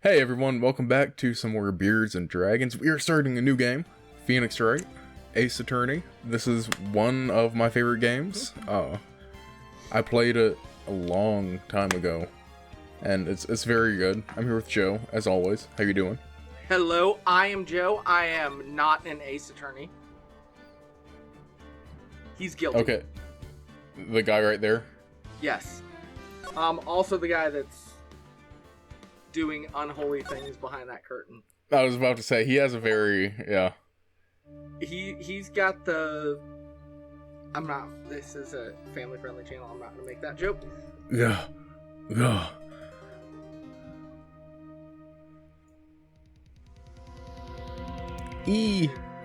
Hey everyone, welcome back to some more Beards and Dragons. We are starting a new game, Phoenix Wright, Ace Attorney. This is one of my favorite games. I played it a long time ago, and it's very good. I'm here with Joe, as always. How you doing? Hello, I am Joe. I am not an Ace Attorney. He's guilty. Okay. The guy right there? Yes. Also the guy that's doing unholy things behind that curtain. I was about to say, he has a very, yeah. He's got the... This is a family-friendly channel. I'm not going to make that joke. Yeah. Yeah.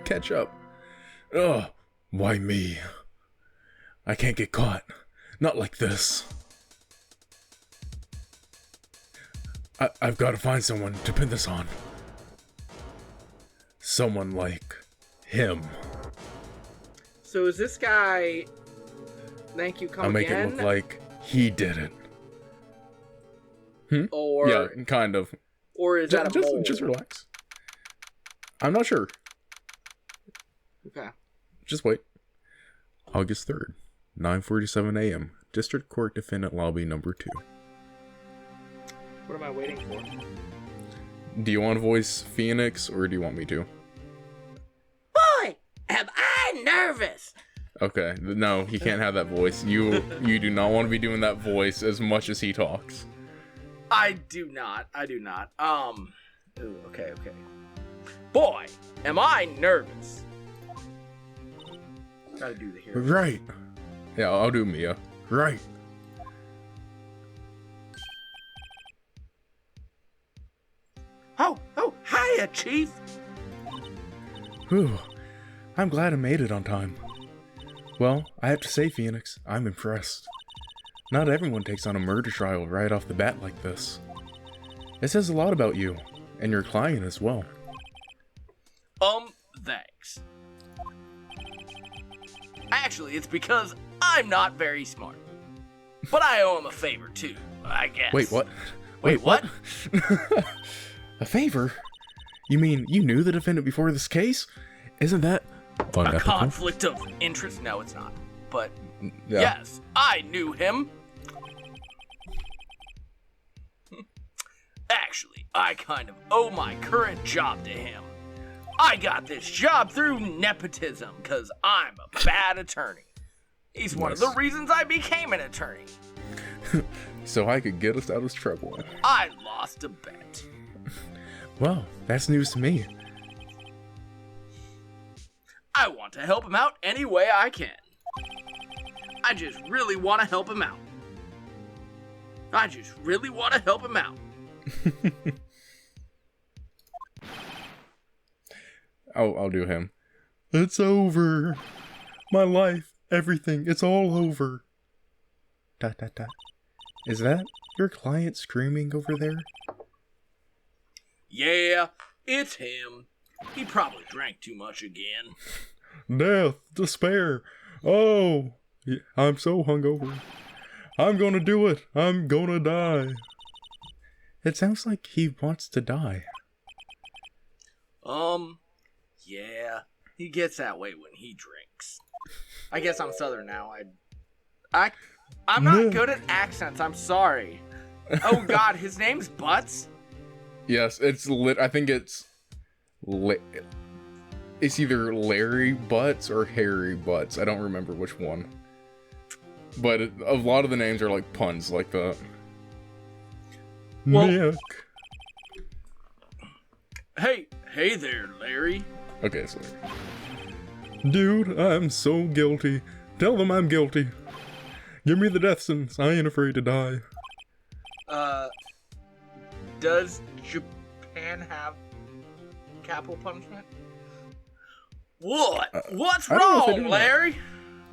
Catch up. Ugh, why me? I can't get caught. Not like this. I've got to find someone to pin this on. Someone like him. So is this guy... Thank you, come I'll make again? it look like he did it. Or... Yeah, kind of. Or is that a mole? Just relax. I'm not sure. Okay. Just wait. August 3rd, 9:47 a.m. District Court Defendant Lobby number 2. What am I waiting for? Do you want to voice Phoenix, or do you want me to? Boy, am I nervous! Okay, no, he can't have that voice. You do not want to be doing that voice as much as he talks. I do not. Ooh, okay. Boy, am I nervous. Gotta do the hero. Right. Yeah, I'll do Mia. Right. Oh, hiya, Chief. Whew. I'm glad I made it on time. Well, I have to say, Phoenix, I'm impressed. Not everyone takes on a murder trial right off the bat like this. It says a lot about you, and your client as well. Thanks. Actually, it's because I'm not very smart. But I owe him a favor, too, I guess. Wait, what? Wait, what? A favor? You mean you knew the defendant before this case? Isn't that unethical? A conflict of interest? No, it's not. But, Yeah. yes, I knew him. Actually, I kind of owe my current job to him. I got this job through nepotism, because I'm a bad attorney. He's one of the reasons I became an attorney. So I could get us out of trouble. I lost a bet. Well, that's news to me. I want to help him out any way I can. I just really want to help him out. I'll do him. It's over. My life, everything, it's all over. ... Is that your client screaming over there? Yeah, it's him. He probably drank too much again. Death, despair. Oh, I'm so hungover. I'm gonna do it. I'm gonna die. It sounds like he wants to die. Yeah, he gets that way when he drinks. I guess I'm Southern now. I'm not good at accents. I'm sorry. Oh God, his name's Butts. Yes, I think it's either Larry Butts or Harry Butts. I don't remember which one. But a lot of the names are like puns like that. Well, Nick. Hey there, Larry. Okay, it's Larry. Dude, I'm so guilty. Tell them I'm guilty. Give me the death sentence. I ain't afraid to die. Does Japan have capital punishment? What? What's wrong, Larry?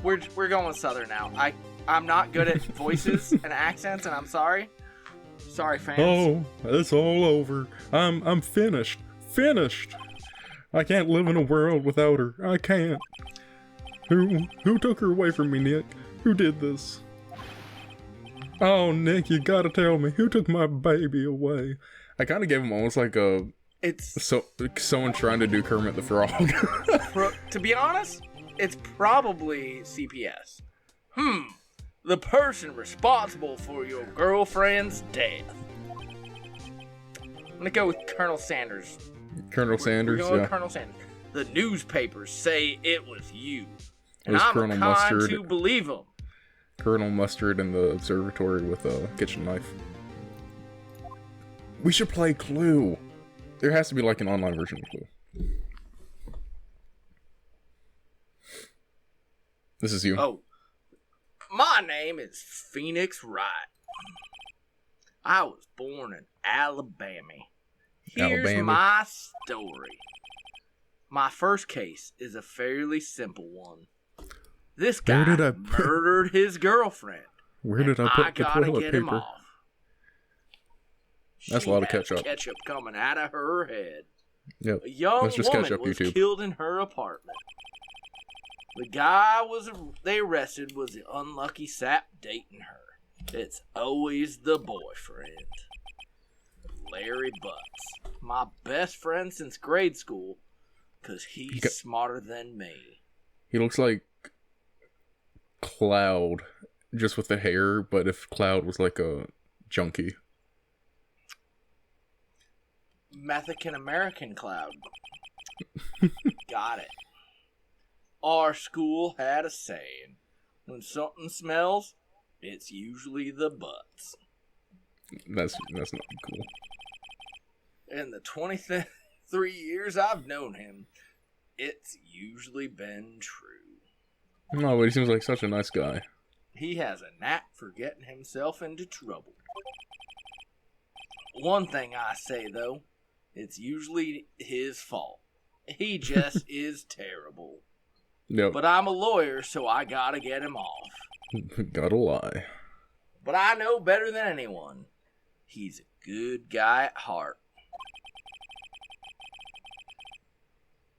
We're going with Southern now. I'm not good at voices and accents, and I'm sorry. Sorry, fans. Oh, it's all over. I'm finished. Finished. I can't live in a world without her. I can't. Who took her away from me, Nick? Who did this? Oh, Nick, you gotta tell me, who took my baby away? I kind of gave him almost like a someone trying to do Kermit the Frog. To be honest, it's probably CPS. The person responsible for your girlfriend's death. I'm gonna go with Colonel Sanders. Colonel Sanders, we're going yeah. with Colonel Sanders. The newspapers say it was you, It was and I'm Colonel inclined Mustard. to believe them. Colonel Mustard in the observatory with a kitchen knife. We should play Clue. There has to be like an online version of Clue. This is you. Oh, my name is Phoenix Wright. I was born in Alabama. Here's Alabama. my story. My first case is a fairly simple one. This guy Where did I murdered his girlfriend. Where did I put the gotta toilet get him paper? off. That's She a lot of had ketchup. Ketchup coming out of her head. Yep. A young That's just woman ketchup, was YouTube. killed in her apartment. The guy they arrested was the unlucky sap dating her. It's always the boyfriend. Larry Butts. My best friend since grade school, 'cause he's smarter than me. He looks like Cloud, just with the hair, but if Cloud was like a junkie. Mexican American Cloud. Got it. Our school had a saying. When something smells, it's usually the butts. That's not cool. In the 23 years I've known him, it's usually been true. No, but he seems like such a nice guy. He has a knack for getting himself into trouble. One thing I say, though, it's usually his fault. He just is terrible. Yep. But I'm a lawyer, so I gotta get him off. Gotta lie. But I know better than anyone. He's a good guy at heart.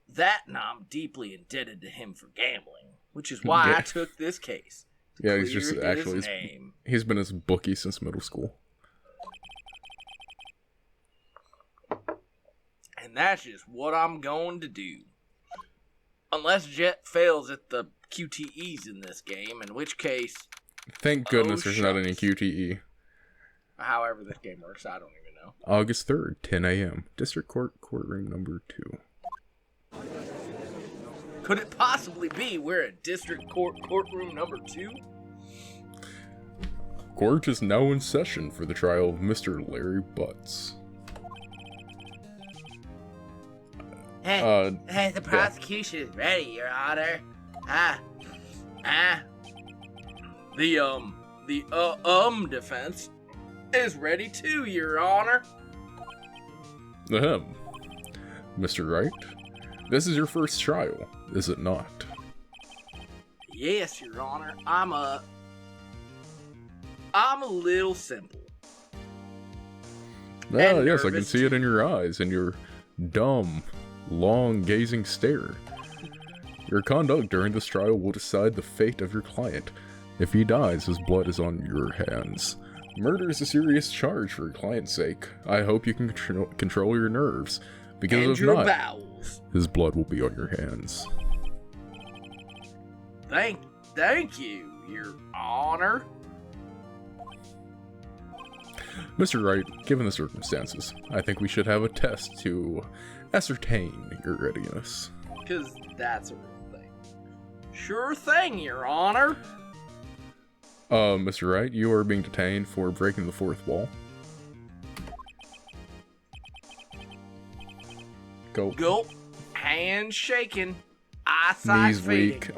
That and I'm deeply indebted to him for gambling, which is why I took this case. Yeah, he's just Cleared actually his name. he's been his bookie since middle school. And that's just what I'm going to do. Unless Jet fails at the QTEs in this game, in which case, Thank goodness there's not any shucks. QTE. However this game works, I don't even know. August 3rd, 10 a.m. District Court, courtroom number 2. Could it possibly be we're at District Court courtroom number 2? Court is now in session for the trial of Mr. Larry Butts. Hey, the prosecution is ready, Your Honor. The defense is ready too, Your Honor. Ahem. Mr. Wright, this is your first trial, is it not? Yes, Your Honor. I'm a little simple. Ah, And yes, I can nervous, see it in your eyes, and your dumb, long-gazing stare. Your conduct during this trial will decide the fate of your client. If he dies, his blood is on your hands. Murder is a serious charge for your client's sake. I hope you can control your nerves, because And if your not, bowels. his blood will be on your hands. Thank you, Your Honor. Mr. Wright, given the circumstances, I think we should have a test to ascertain your readiness. Because that's a real thing. Sure thing, Your Honor. Mr. Wright, you are being detained for breaking the fourth wall. Go. Gulp. Hands shaking. Eyesight Knees fading. weak.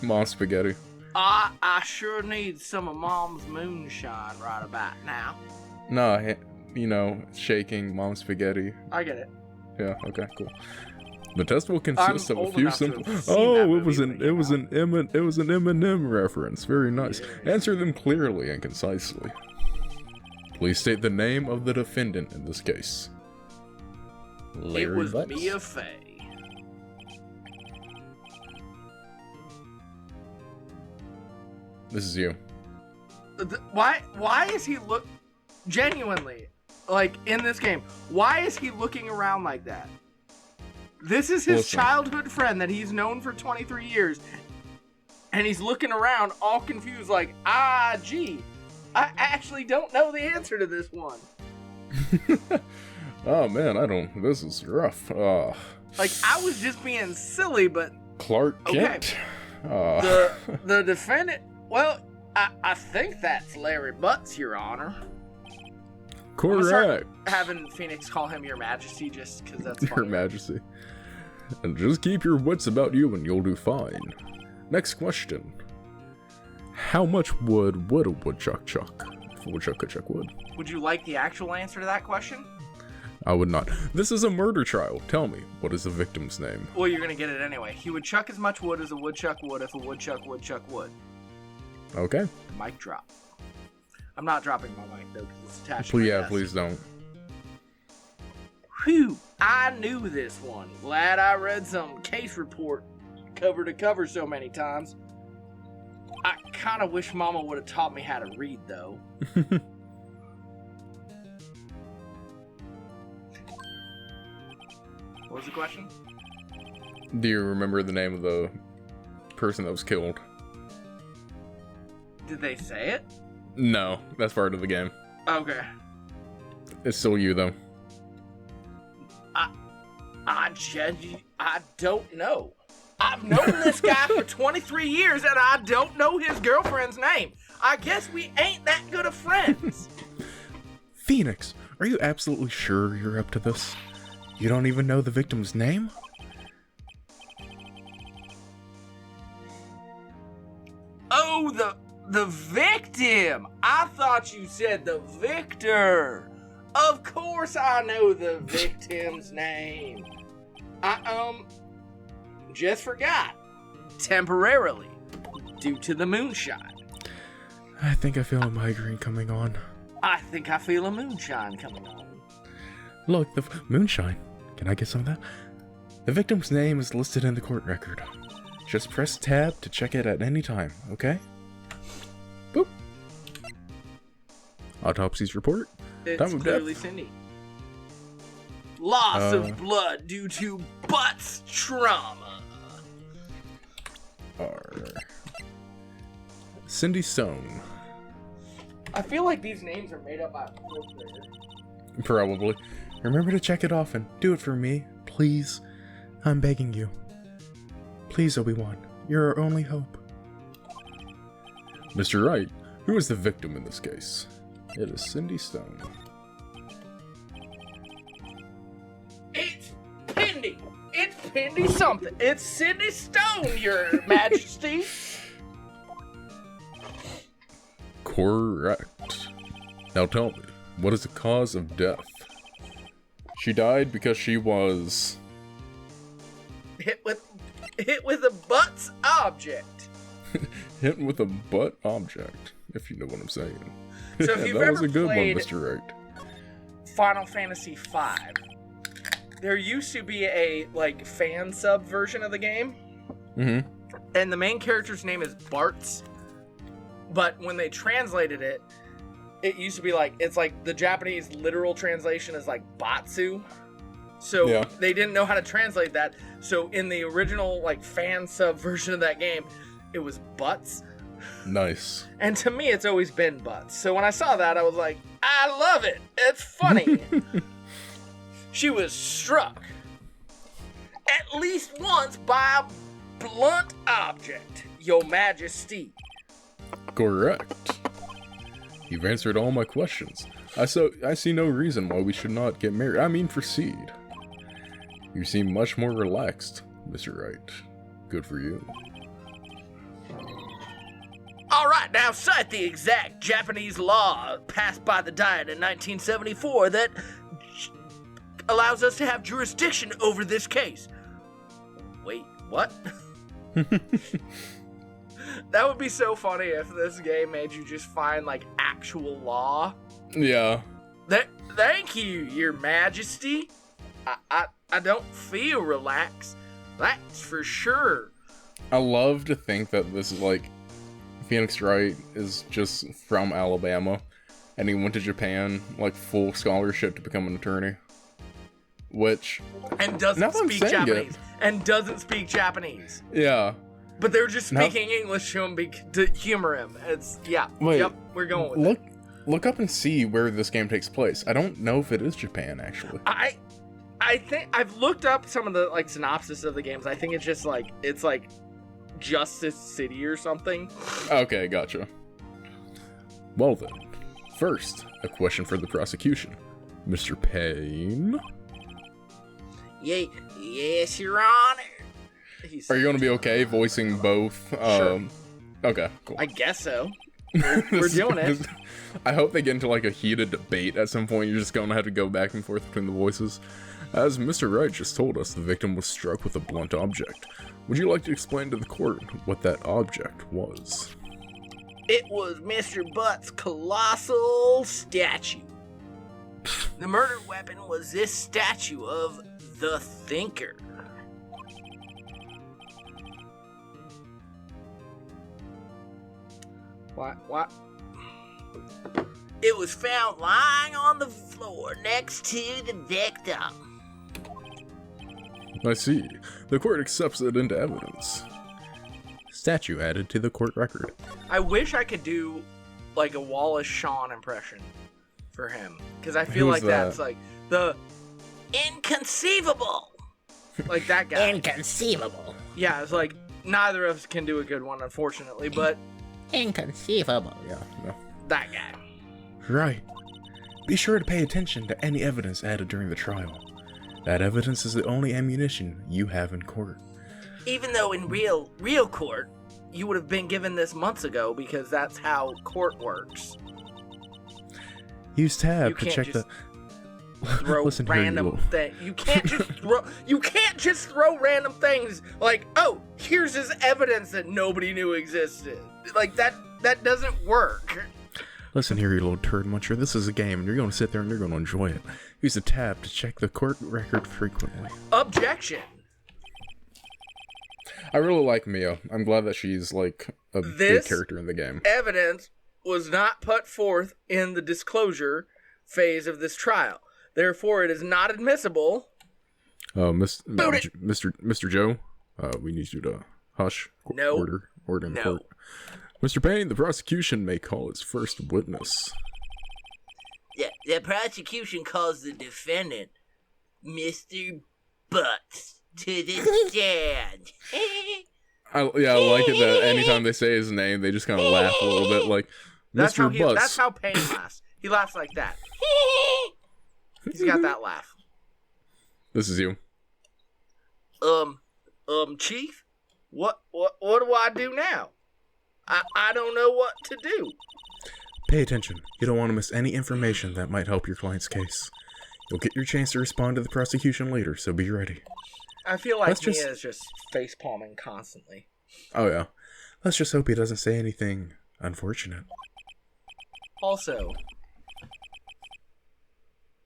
Mom spaghetti. I sure need some of Mom's moonshine right about now. Nah, shaking, mom spaghetti. I get it. Yeah, okay, cool. The test will consist of a old few enough to simple. have seen that Oh, it movie was when an it came it was an Eminem reference. Very nice. Yes. Answer them clearly and concisely. Please state the name of the defendant in this case. Larry It was Butts. Mia Fey. This is you. Why is he look... Genuinely, like in this game. Why is he looking around like that? This is his childhood friend that he's known for 23 years. And he's looking around all confused like, gee, I actually don't know the answer to this one. Oh man, this is rough. Like, I was just being silly, but... Clark Kent? Okay. The defendant, well, I think that's Larry Butts, Your Honor. Correct. Having Phoenix call him Your Majesty just because that's Your funny. Majesty. And just keep your wits about you and you'll do fine. Next question. How much wood would a woodchuck chuck? If a woodchuck could chuck wood. Would you like the actual answer to that question? I would not. This is a murder trial. Tell me, what is the victim's name? Well, you're gonna get it anyway. He would chuck as much wood as a woodchuck would if a woodchuck would chuck wood. Okay. Mic drop. I'm not dropping my mic though because it's attached. Please don't. Whew, I knew this one. Glad I read some case report cover to cover so many times. I kind of wish Mama would have taught me how to read, though. What was the question? Do you remember the name of the person that was killed? Did they say it? No, that's part of the game. Okay. It's still you, though. I don't know. I've known this guy for 23 years and I don't know his girlfriend's name. I guess we ain't that good of friends. Phoenix, are you absolutely sure you're up to this? You don't even know the victim's name? Oh, the victim. I thought you said the victor. Of course I know the victim's name. I just forgot. Temporarily. Due to the moonshine. I think I feel a migraine coming on. I think I feel a moonshine coming on. Look, the moonshine. Can I get some of that? The victim's name is listed in the court record. Just press tab to check it at any time, okay? Boop. Autopsy's report. It's Time of clearly death. Cindy. Loss of blood due to butts trauma. Cindy Stone. I feel like these names are made up by a fourth grader. Probably. Remember to check it often. Do it for me, please. I'm begging you. Please, Obi-Wan. You're our only hope. Mr. Wright, who is the victim in this case? It is Cindy Stone. It's Pindy. It's Pindy something. It's Cindy Stone, Your Majesty. Correct. Now tell me, what is the cause of death? She died because she was... hit with a butts object. hit with a butt object, if you know what I'm saying. So if you've that was ever a good one, played Mr. Wright. Final Fantasy V, there used to be a like fan sub version of the game. Mm-hmm. And the main character's name is Bartz. But when they translated it, it used to be like, it's like the Japanese literal translation is like Batsu. So Yeah. they didn't know how to translate that. So in the original like fan sub version of that game, it was Butts. Nice. And to me, it's always been Butts. So when I saw that, I was like, I love it. It's funny. She was struck at least once by a blunt object, Your Majesty. Correct. You've answered all my questions. I see no reason why we should not get married. I mean, proceed. You seem much more relaxed, Mr. Wright. Good for you. Alright, now cite the exact Japanese law passed by the Diet in 1974 that allows us to have jurisdiction over this case. Wait, what? That would be so funny if this game made you just find, like, actual law. Yeah. Thank you, Your Majesty. I don't feel relaxed. That's for sure. I love to think that this is like Phoenix Wright is just from Alabama, and he went to Japan, like, full scholarship to become an attorney. Which... And doesn't speak Japanese. And doesn't speak Japanese. Yeah. But they're just speaking English to him to humor him. It's, yeah. Wait, yep, we're going with it. Look up and see where this game takes place. I don't know if it is Japan, actually. I think I've looked up some of the like synopsis of the games. I think it's just like Justice City or something. Okay, gotcha. Well then, first, a question for the prosecution. Mr. Payne? Yes, Your Honor. Are you going to be okay voicing both? Sure. Okay, cool. I guess so. We're doing it. I hope they get into like a heated debate at some point. You're just going to have to go back and forth between the voices. As Mr. Wright just told us, the victim was struck with a blunt object. Would you like to explain to the court what that object was? It was Mr. Butt's colossal statue. The murder weapon was this statue of the Thinker. What? It was found lying on the floor next to the victim. I see. The court accepts it into evidence. Statue added to the court record. I wish I could do like a Wallace Shawn impression for him, because I feel like that's like the inconceivable, like that guy. Inconceivable. Yeah, it's like neither of us can do a good one, unfortunately, but inconceivable. Yeah, no. That guy. Right. Be sure to pay attention to any evidence added during the trial. That evidence is the only ammunition you have in court. Even though in real court, you would have been given this months ago, because that's how court works. Use tab to check the... Throw random things. You can't just throw random things like, oh, here's his evidence that nobody knew existed. Like that doesn't work. Listen here, you little turd muncher. This is a game, and you're going to sit there and you're going to enjoy it. Use the tab to check the court record frequently. Objection. I really like Mia. I'm glad that she's like a big character in the game. Evidence was not put forth in the disclosure phase of this trial. Therefore, it is not admissible. Mr. Joe, we need you to hush. No. Order in No. court. Mr. Payne, the prosecution may call its first witness. The prosecution calls the defendant, Mr. Butts, to the stand. I like it that anytime they say his name, they just kind of laugh a little bit, like, Mr. Butts. That's how Payne laughs. He laughs like that. He's got that laugh. This is you. Chief, what do I do now? I don't know what to do. Pay attention. You don't want to miss any information that might help your client's case. You'll get your chance to respond to the prosecution later, so be ready. I feel like Mia is just face-palming constantly. Oh yeah. Let's just hope he doesn't say anything unfortunate. Also...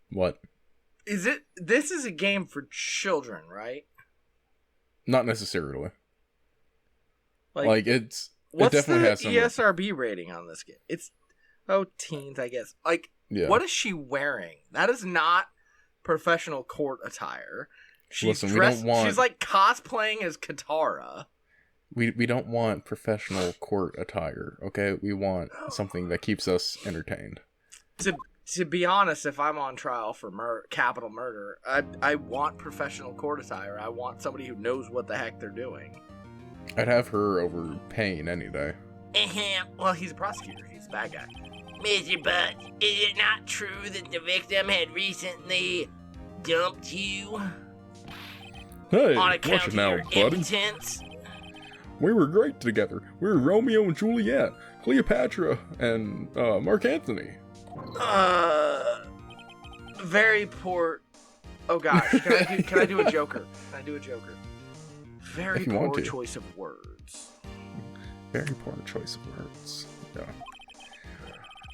What? This is a game for children, right? Not necessarily. What's the ESRB rating on this game? It's teens, I guess. Like, yeah. What is she wearing? That is not professional court attire. She's dressed, she's like cosplaying as Katara. We don't want professional court attire, okay? We want something that keeps us entertained. To be honest, if I'm on trial for capital murder, I want professional court attire. I want somebody who knows what the heck they're doing. I'd have her over Payne any day. Well, he's a prosecutor. He's a bad guy. Mr. Butt, is it not true that the victim had recently dumped you? Hey, on account watch it of now, your buddy. impotence? We were great together. We were Romeo and Juliet, Cleopatra, and Mark Antony. Very poor. Oh gosh, can I do a Joker? Can I do a Joker? Very poor choice of words. Very poor choice of words. Yeah.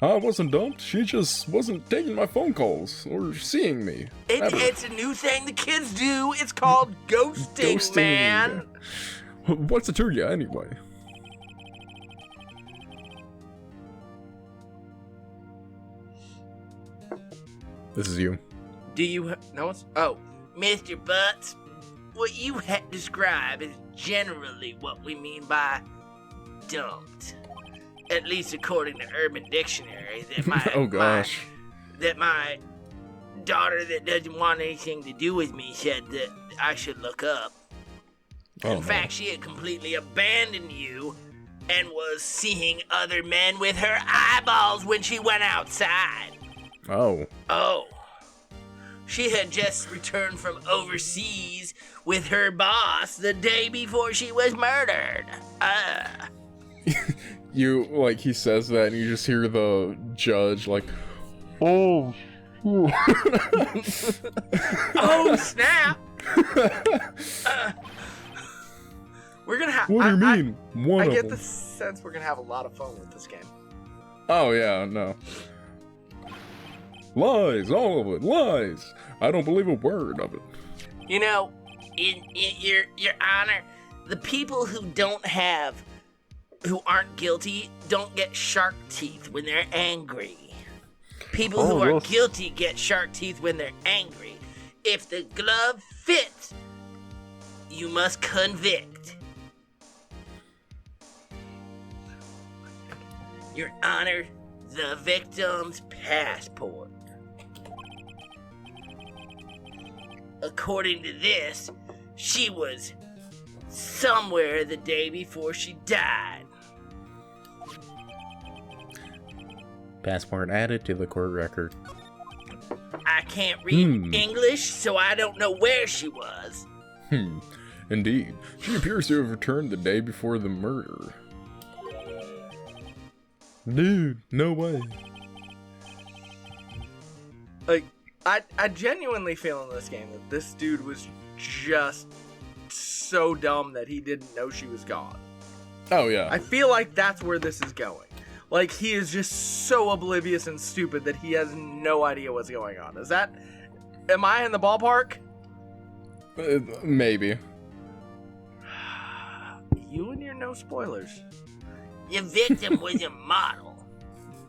I wasn't dumped. She just wasn't taking my phone calls or seeing me. It's a new thing the kids do. It's called ghosting, man. What's it to you anyway? This is you. Do you no? Oh, Mr. Butts, what you describe is generally what we mean by dumped. At least according to Urban Dictionary, that my Oh gosh. my daughter that doesn't want anything to do with me said that I should look up. In fact, she had completely abandoned you and was seeing other men with her eyeballs when she went outside. Oh. Oh. She had just returned from overseas with her boss the day before she was murdered. You, like, he says that and you just hear the judge, like, oh. Oh, snap! We're gonna have. What do you mean? I get the sense we're gonna have a lot of fun with this game. Oh, yeah, no. Lies, all of it, lies. I don't believe a word of it. You know, in your honor, the people who aren't guilty don't get shark teeth when they're angry. People who are guilty get shark teeth when they're angry. If the glove fits, you must convict. Your honor, the victim's passport. According to this, she was somewhere the day before she died. Passport added to the court record. I can't read English, so I don't know where she was. Indeed. She appears to have returned the day before the murder. Dude, no way. Like, I genuinely feel in this game that this dude was just so dumb that he didn't know she was gone. Oh, yeah. I feel like that's where this is going. Like, he is just so oblivious and stupid that he has no idea what's going on. Am I in the ballpark? Maybe. You and your no spoilers. The victim was a model,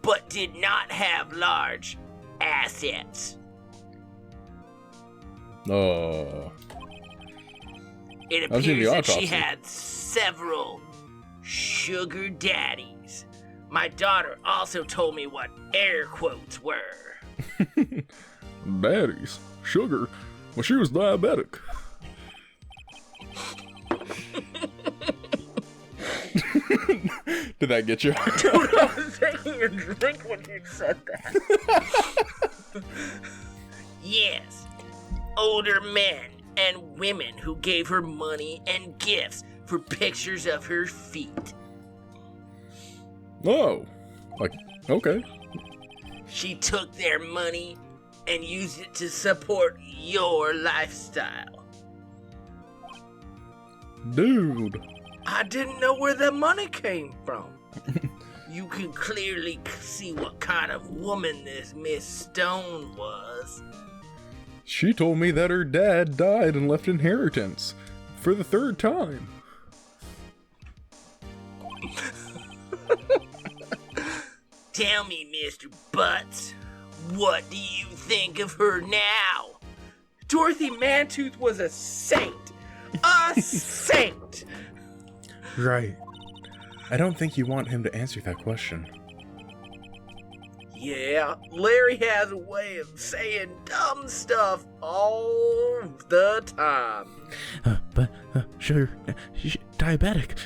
but did not have large assets. Oh. It I've seen the appears that she autopsy. had several sugar daddies. My daughter also told me what air quotes were. Daddies. Sugar. Well, she was diabetic. Did that get you? Dude, I was taking a drink when you said that. Yes. Older men and women who gave her money and gifts for pictures of her feet. Oh. Like, okay. She took their money and used it to support your lifestyle. Dude. I didn't know where the money came from. You can clearly see what kind of woman this Miss Stone was. She told me that her dad died and left inheritance. For the third time. Tell me, Mr. Butts, what do you think of her now? Dorothy Mantooth was a saint. A saint! Right. I don't think you want him to answer that question. Yeah, Larry has a way of saying dumb stuff all the time. But sugar, diabetic.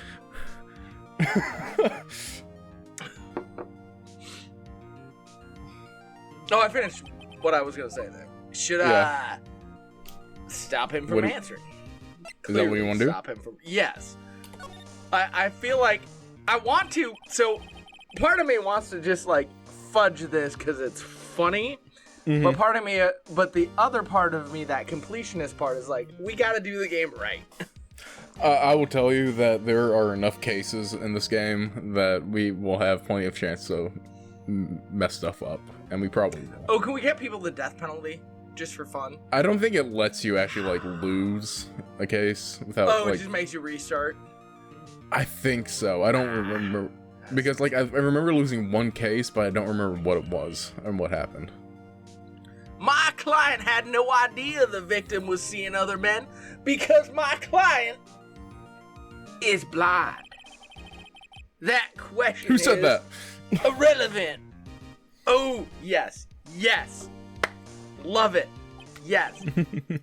No, I finished what I was going to say there. Should Yeah. I stop him from What do you- answering? Is that what you want to do? Stop him from... Yes. I feel like I want to... So, part of me wants to just, like, fudge this because it's funny. Mm-hmm. But part of me... but the other part of me, that completionist part, is like, we got to do the game right. I will tell you that there are enough cases in this game that we will have plenty of chance to mess stuff up. And we probably will. Oh, can we get people the death penalty? Just for fun? I don't think it lets you actually, like, lose a case without, Oh, it like... just makes you restart? I think so. I don't remember. Because, like, I remember losing one case, but I don't remember what it was and what happened. My client had no idea the victim was seeing other men because my client is blind. That question Who said is that? irrelevant. Oh, yes. Yes. Love it. Yes.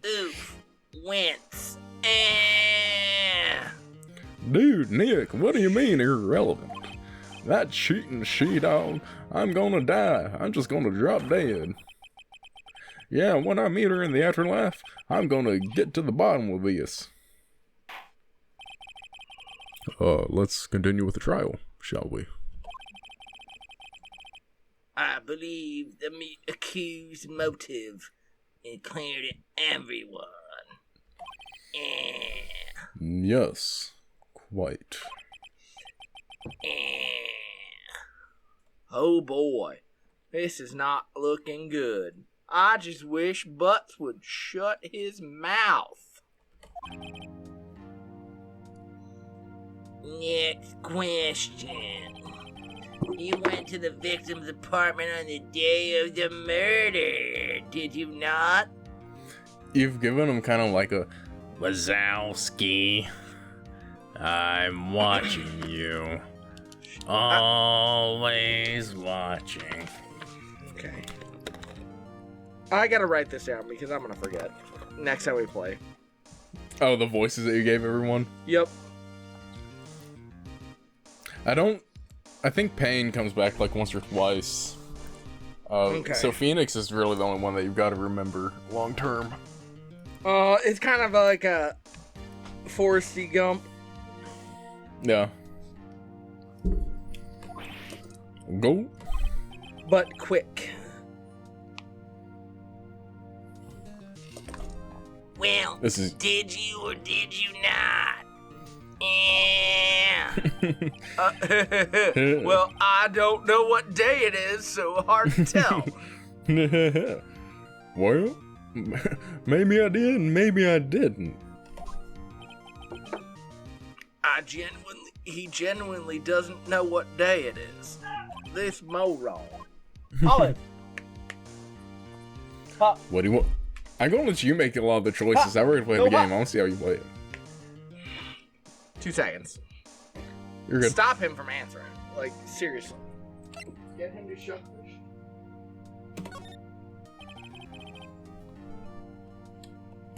Oof. Wince. Dude, Nick, what do you mean irrelevant? That cheating she-dog, I'm gonna die. I'm just gonna drop dead. Yeah, when I meet her in the afterlife, I'm gonna get to the bottom of this. Let's continue with the trial, shall we? I believe the accused motive is clear to everyone. Yes, quite. Oh boy, this is not looking good. I just wish Butts would shut his mouth. Next question. You went to the victim's apartment on the day of the murder, did you not? You've given him kind of like a Wazowski. I'm watching you. Always watching. Okay. I gotta write this down because I'm gonna forget next time we play. Oh, the voices that you gave everyone? Yep. I think Pain comes back like once or twice. Okay. So Phoenix is really the only one that you've got to remember long term. It's kind of like a Forresty Gump. Yeah. Go. But quick. Well, did you or did you not? Yeah. Well, I don't know what day it is, so hard to tell. Well, maybe I did and maybe I didn't. He genuinely doesn't know what day it is. This moron. Olive. What do you want? I'm gonna let you make a lot of the choices. I already played the game. I want to see how you play it. 2 seconds. You're good. Stop him from answering. Like, seriously. Get him to shut this.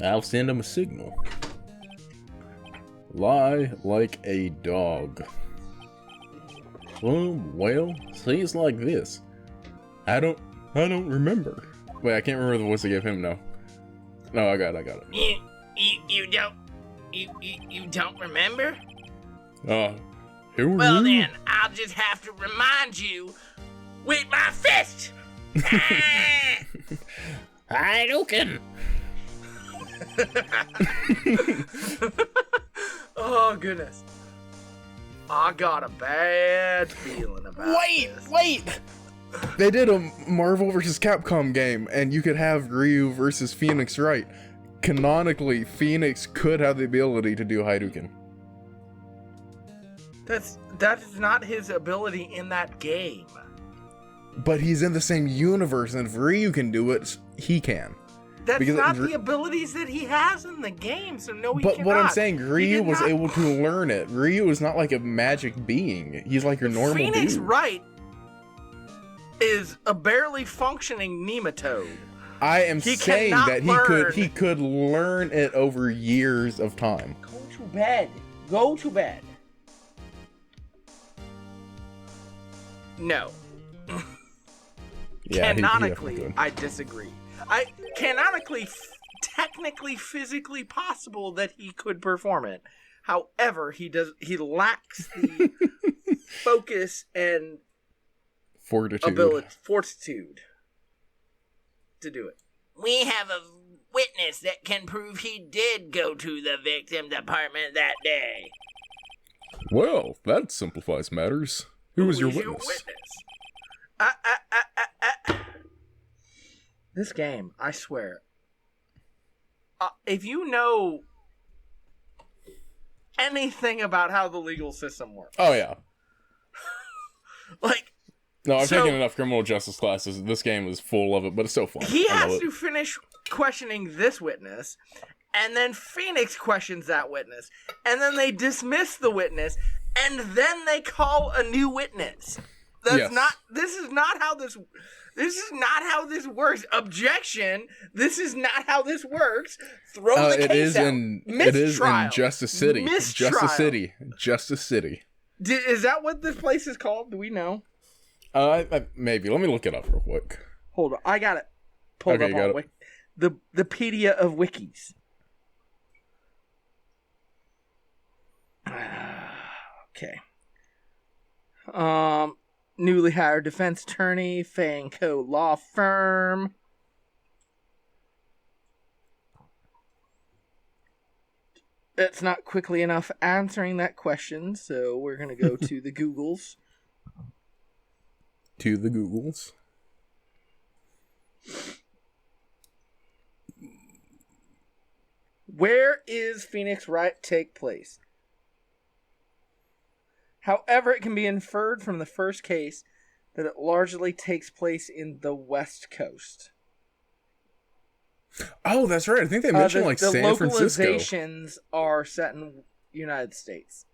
I'll send him a signal. Lie like a dog. Well, see, it's like this. I don't remember. Wait, I can't remember the voice I gave him. No, I got it. You don't remember? Who are Well you? then, I'll just have to remind you with my fist. Hadouken! Oh goodness. I got a bad feeling about this. Wait! They did a Marvel vs. Capcom game, and you could have Ryu versus Phoenix Wright. Canonically, Phoenix could have the ability to do Hadouken. That is not his ability in that game. But he's in the same universe, and if Ryu can do it, he can. That's Because not the abilities that he has in the game, so no, he But cannot. what I'm saying, Ryu was not- able to learn it. Ryu is not like a magic being. He's like your normal Phoenix dude. Wright is a barely functioning nematode. I am He saying cannot that learn. he could learn it over years of time. Go to bed. Go to bed. No. Yeah, he definitely Canonically, could. I disagree. Technically, physically possible that he could perform it. However, he lacks the focus and fortitude to do it. We have a witness that can prove he did go to the victim's apartment that day. Well, that simplifies matters. Who was your witness? This game, I swear. If you know anything about how the legal system works, Oh yeah. like, No, I've So- taken enough criminal justice classes. This game is full of it, but it's so fun. He I love has it. to finish questioning this witness, and then Phoenix questions that witness, and then they dismiss the witness, and then they call a new witness. Yes. This is not how this works. Objection. This is not how this works. Throw the case out. It is in Justice City. Mistrial. Justice City. Justice City. Is that what this place is called? Do we know? Maybe. Let me look it up real quick. Hold on. I got it. Pulled Okay, up got on the pedia of wikis. Okay. Newly hired defense attorney, Fay & Co. law firm. It's not quickly enough answering that question, so we're going to go to the Googles. To the Googles. Where is Phoenix Wright take place? However, it can be inferred from the first case that it largely takes place in the West Coast. Oh, that's right. I think they mentioned the San Francisco. localizations are set in United States.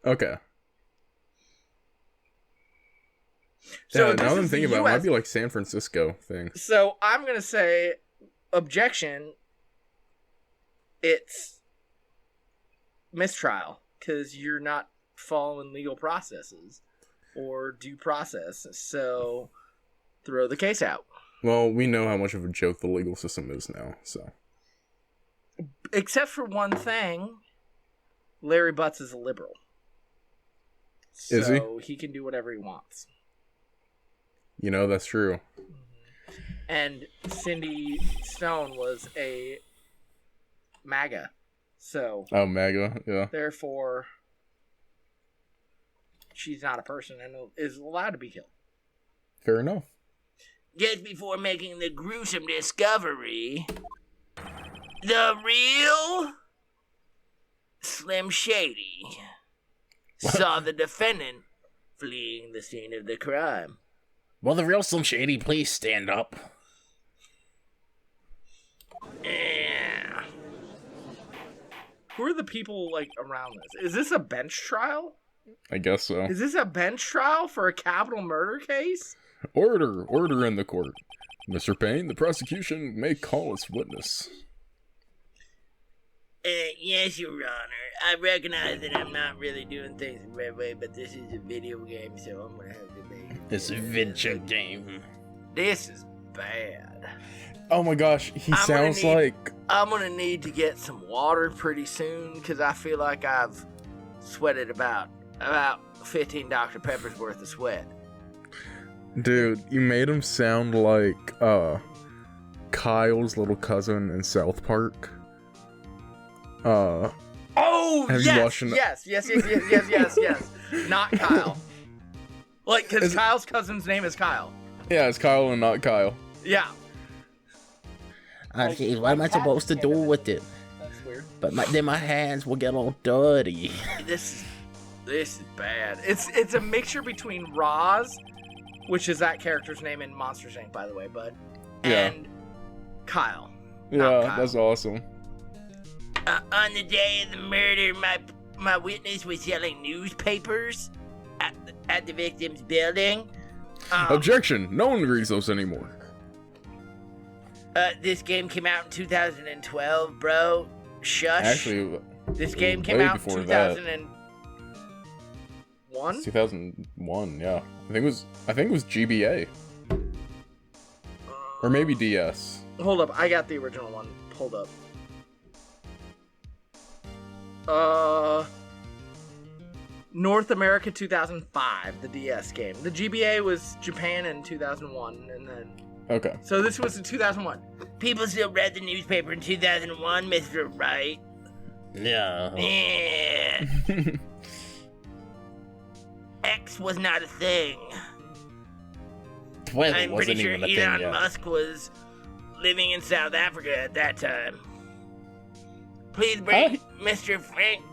Okay. So Yeah, this now that I'm is the thinking about it, it US. might be like San Francisco thing. So I'm going to say, objection, it's mistrial, because you're not following legal processes or due process. So throw the case out. Well, we know how much of a joke the legal system is now, so. Except for one thing, Larry Butts is a liberal. Is he? So he can do whatever he wants. You know, that's true. And Cindy Stone was a MAGA. So, Oh, MAGA, yeah. therefore, she's not a person and is allowed to be killed. Fair enough. Just before making the gruesome discovery, the real Slim Shady saw the defendant fleeing the scene of the crime. Will the real Slim Shady please stand up? Yeah. Who are the people, around this? Is this a bench trial? I guess so. Is this a bench trial for a capital murder case? Order in the court. Mr. Payne, the prosecution may call its witness. Yes, Your Honor. I recognize that I'm not really doing things the right way, but this is a video game, so I'm gonna have to make it. It's a video game. This is bad. Oh my gosh, he I'm gonna sounds need- like... I'm going to need to get some water pretty soon because I feel like I've sweated about 15 Dr. Pepper's worth of sweat. Dude, you made him sound like, Kyle's little cousin in South Park. Oh, Have you yes, watched an- yes. Not Kyle. Because Is it- Kyle's cousin's name is Kyle. Yeah, it's Kyle and not Kyle. Yeah. Okay, what am I supposed to do with it? That's weird. But then my hands will get all dirty. This is bad. It's a mixture between Roz, which is that character's name in Monsters Inc., by the way, bud, Yeah. and Kyle. Yeah, Kyle. that's awesome. On the day of the murder, my witness was selling newspapers at the victim's building. Objection! No one reads those anymore. This game came out in 2012, bro. Shush. Actually, This game came way out before in that. 2001. 2001, yeah. I think it was GBA. Or maybe DS. Hold up, I got the original one pulled up. North America 2005, the DS game. The GBA was Japan in 2001, and then Okay. so this was in 2001. People still read the newspaper in 2001, Mr. Wright. Yeah. Yeah. X was not a thing. Well, it I'm wasn't pretty sure even a thing Elon yet. Musk was living in South Africa at that time. Please bring Mr. Frank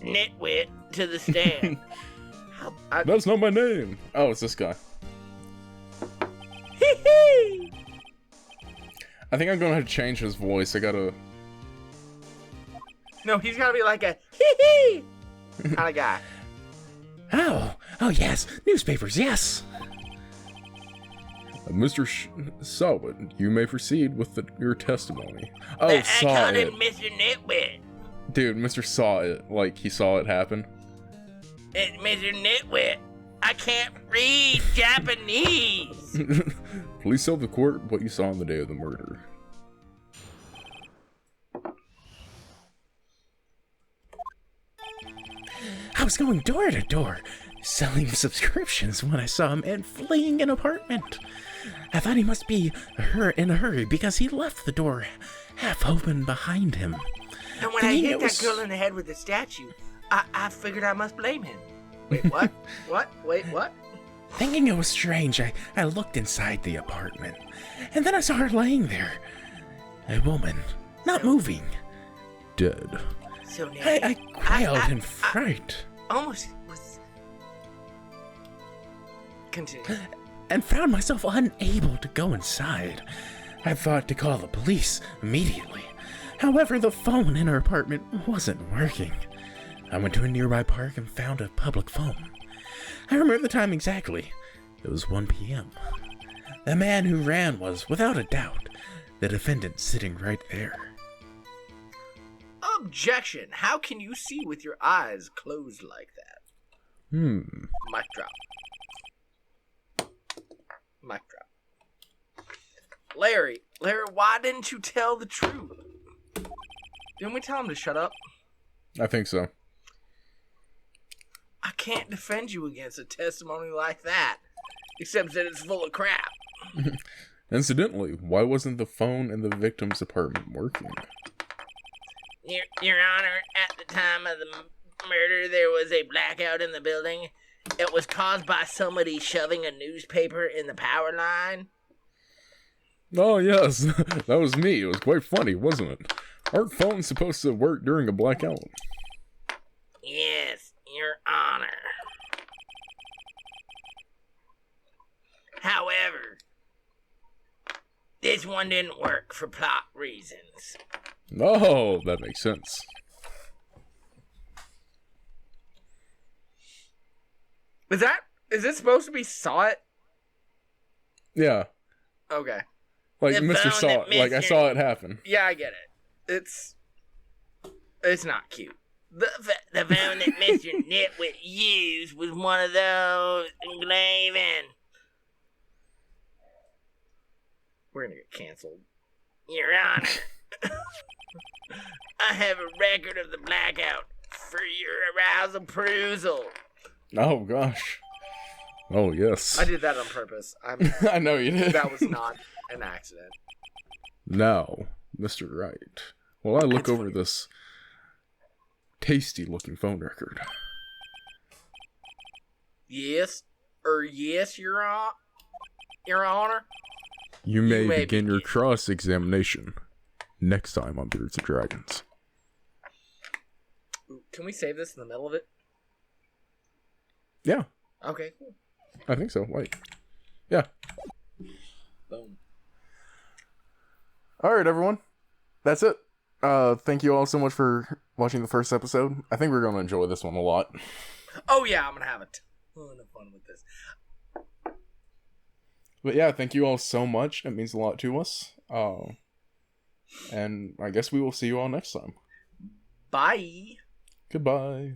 Nitwit to the stand. That's not my name. Oh, it's this guy. I think I'm gonna have to change his voice. I gotta. No, he's gotta be like a hee hee kind of guy. Oh yes, newspapers, yes. Mr. Sawit, you may proceed with your testimony. Oh, I saw called it. him Mr. Nitwit. Dude, Mr. Saw it. Like, he saw it happen. It's Mr. Nitwit. I can't read Japanese. Please tell the court what you saw on the day of the murder. I was going door to door, selling subscriptions when I saw a man fleeing an apartment. I thought he must be in a hurry because he left the door half open behind him. And when I hit that girl in the head with the statue, I figured I must blame him. Wait, what? What? Wait, what? Thinking it was strange, I looked inside the apartment, and then I saw her laying there. A woman, not moving, Dead. So now I quailed in fright almost was. Continue. and found myself unable to go inside. I thought to call the police immediately. However, the phone in her apartment wasn't working. I went to a nearby park and found a public phone. I remember the time exactly. It was 1 p.m. The man who ran was, without a doubt, the defendant sitting right there. Objection. How can you see with your eyes closed like that? Mic drop. Mic drop. Larry, why didn't you tell the truth? Didn't we tell him to shut up? I think so. I can't defend you against a testimony like that, except that it's full of crap. Incidentally, why wasn't the phone in the victim's apartment working? Your Honor, at the time of the murder, there was a blackout in the building. It was caused by somebody shoving a newspaper in the power line. Oh, yes. That was me. It was quite funny, wasn't it? Aren't phones supposed to work during a blackout? Yes, Your Honor. However, this one didn't work for plot reasons. Oh, that makes sense. Is it supposed to be saw it? Yeah. Okay. Like, The Mr. phone Saw that it. Like, I Mr. saw it happen. Yeah, I get it. It's not cute. The phone that Mr. Nitwit used was one of those engraving. We're gonna get canceled. Your Honor, I have a record of the blackout for your arousal perusal. Oh, gosh. Oh, yes. I did that on purpose. I know you did. That was not an accident. Now, Mr. Wright, while I look It's over funny. this tasty-looking phone record. Yes, Your Honor. You may may begin your begin. cross-examination next time on Beards and Dragons. Ooh, can we save this in the middle of it? Yeah, Okay, cool. I think so. Wait. Yeah. Boom. Alright, everyone. That's it. Thank you all so much for watching the first episode. I think we're going to enjoy this one a lot. Oh yeah, I'm gonna have a ton of fun with this. But yeah, thank you all so much. It means a lot to us. And I guess we will see you all next time. Bye. Goodbye.